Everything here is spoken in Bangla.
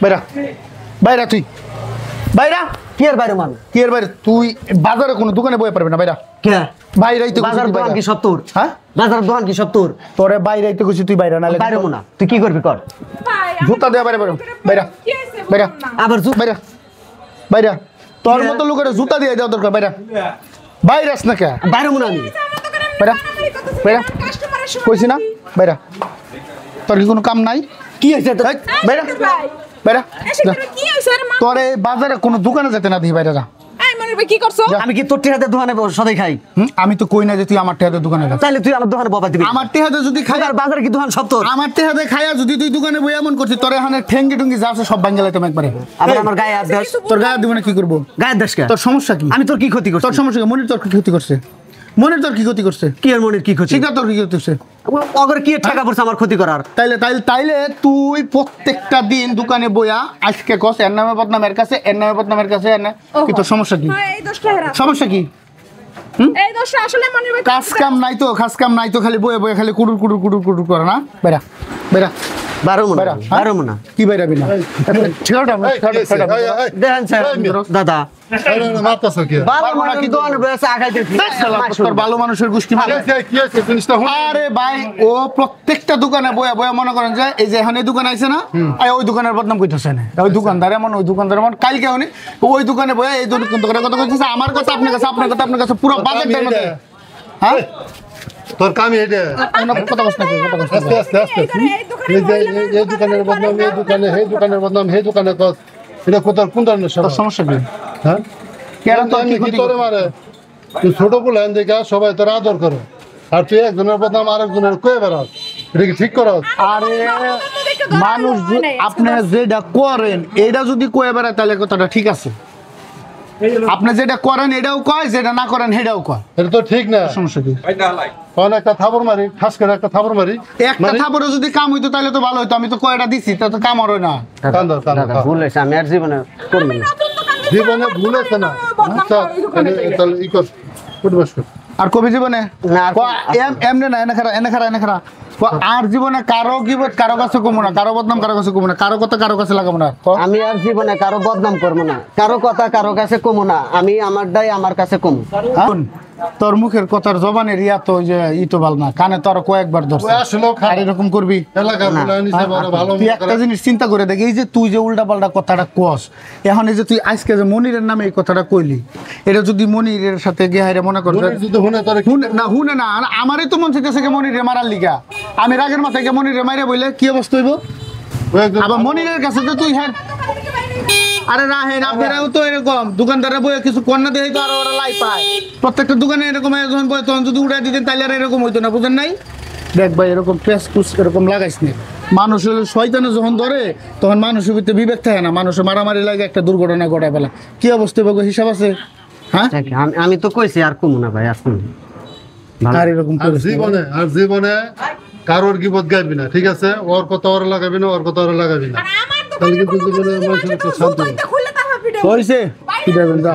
বাইরা বাইরা তুই বাইরা কি এর বাইরে মান কি এর বাইরে তুই বাজারে কোনো দোকানে বইতে পারবি না বাইরা কে বাইরেই তো বাজার দোকান কি 70 হ্যাঁ বাজার দোকান কি 70 তোরে বাইরেই তো কইছি তুই বাইরা নালে বাইরে না তুই কি করবি কর জুতা দে বাইরে বাইরা বাইরা আবার বাইরা বাইরা তোর মতো লোকের জুতা দিয়ে দাও দরকার বাইরা বাইরাস না কে বাইরে না আমি বাইরা বাইরা কইছি না বাইরা তোর কি কোনো কাম নাই কি হইছে তো বাইরা বাইরা তোরে বাজারে কোনো দোকানে যেতে না দিই বাইরে যা কি করছো আমি কি তোর টেহাতে দোকানে সদাই খাই আমি তো কই না যে তুই আমার টেহাতে দোকানে যা তাহলে তুই আমার দোকানে বাবা দিবি আমার টেহাতে যদি খাই আর বাজারে কি দোকান 70 আমার টেহাতে খাইয়া যদি তুই দোকানে বই এমন করছিস তোর এখানে ঠেঙ্গি টুঙ্গি যা আছে সব ভাঙে লাইতাম একবারে আবার আমার গায়ে হাত দাস তোর গায়ে দিব না কি করব গায়ে দাস কে তোর সমস্যা কি আমি তোর কি ক্ষতি করছি তোর সমস্যা কি মনির তোর কি ক্ষতি করছে মনির তোর কি ক্ষতি করছে কি আর মনির কি ক্ষতি ঠিক তোর কি ক্ষতি করছে অগর কি টাকা পড়ছে আমার ক্ষতি করার তাইলে তুই প্রত্যেকটা দিন দোকানে বইয়া আজকে কস এর নামে বদনামের কাছে এর নামে বদনামের কাছে কি তোর সমস্যা কি সমস্যা কি এই দোষটা আসলে মনির ভাই কাজ কাম নাই তো খালি বইয়া বইয়া খালি কুড়ুর কুড়ুর কুড়ুর কুড়ুর করে না বেরা বেরা বারো মনা কি বাইরাবি না দেখেন স্যার দাদা ভালো মানুষের গোষ্ঠী আরে ভাই ও প্রত্যেকটা দোকানে বয়া বয়া মনে করেন যে এই যে এখানে দোকান আছে না ওই দোকানের বদনাম কইতেছে না ওই দোকানদার এমন কালকে উনি ওই দোকানে বয়া এই দোকানের কথা কইতেছে আমার কথা আপনার কাছে পুরো বাজেটের মধ্যে হ্যাঁ তোর কাম এটা কথা বস না আস্তে আস্তে আস্তে এই দোকানের বদনাম এই দোকানে কত এটা কোন ধরনের সমস্যা কি হ্যাঁ কেন তোর কি কি তোরে মারে তুই ছোট বলে দেখা সবাই তোর আদর করে আর তুই একজনের বদনাম আরেকজনের কয়ে বেড়াস এটা কি ঠিক করস আরে মানুষ আপনি যেটা করেন এটা যদি কয়ে বেড়ায় তাহলে কথাটা ঠিক আছে আপনি যেটা করেন এটাও কয় যেটা না করেন সেটাও কয় এটা তো ঠিক না সমস্যা কি একটা থাপড় মারি খাস করে একটা থাপড় মারি একটা থাপড়ে যদি কাম হইতো তাহলে তো ভালো হইতো আমি তো কয়টা দিছি তা তো কাম হয় না ভুল হয়েছে আমি আর জীবনে করবো না জীবনে ভুল হয়েছে না তাহলে ই কর ফুটবাস কর আর কবি জীবনে এমনি না এনে খারা আর জীবনে কারো গিবত কারো কাছে কমো না কারো বদনাম কারো কাছে কমো না কারো কথা কারো কাছে লাগাবো না আমি আর জীবনে কারো বদনাম করবো না কারো কথা কারো কাছে কমো না আমি আমার দায় আমার কাছে কমো তোর মুখের কথার জবানের ইয়া তো যে ই তো ভালো না কানে তোর কয়েকবার ধরছে আর এরকম করবি তুই একটা জিনিস চিন্তা করে দেখ এই যে তুই যে উল্টা পাল্টা কথাটা কস এখন এই যে তুই আজকে যে মনিরের নামে এই কথাটা কইলি এটা যদি মনিরের সাথে গেহাইরে মনে কর না হুনে না আমারই তো মন চাইতেছে মনিরে মারার লিগা আমি রাগের মাথায় কে মনিরে মাইরে বইলে কি অবস্থা হইব আবার মনিরের কাছে তো তুই হ্যাঁ আরে রাহেন আপনারাও তো এরকম দোকানদারে বইয়ে কিছু কন্যা দিয়ে তো আরো ওরা লাই পায় প্রত্যেকটা দোকানে এরকম যখন বই তখন যদি উড়াই দিতেন তাহলে আর এরকম হইতো না বুঝেন নাই দেখ ভাই এরকম পেস এরকম লাগাইস না মানুষ শয়তানে যখন ধরে তখন মানুষের ভিতরে বিবেক থাকে না মানুষের মারামারি লাগে একটা দুর্ঘটনা ঘটায় ফেলা কি অবস্থা বলবো হিসাব আছে হ্যাঁ আমি তো কইছি আর কমু না ভাই আর কমু আর এরকম জীবনে কারোর গিবত গাইবি না ঠিক আছে ওর কথা ওর লাগাবি না ওর কথা ওর লাগাবি না তাহলে কিন্তু জীবনে মানুষের শান্তি হইছে কি দেবেন যা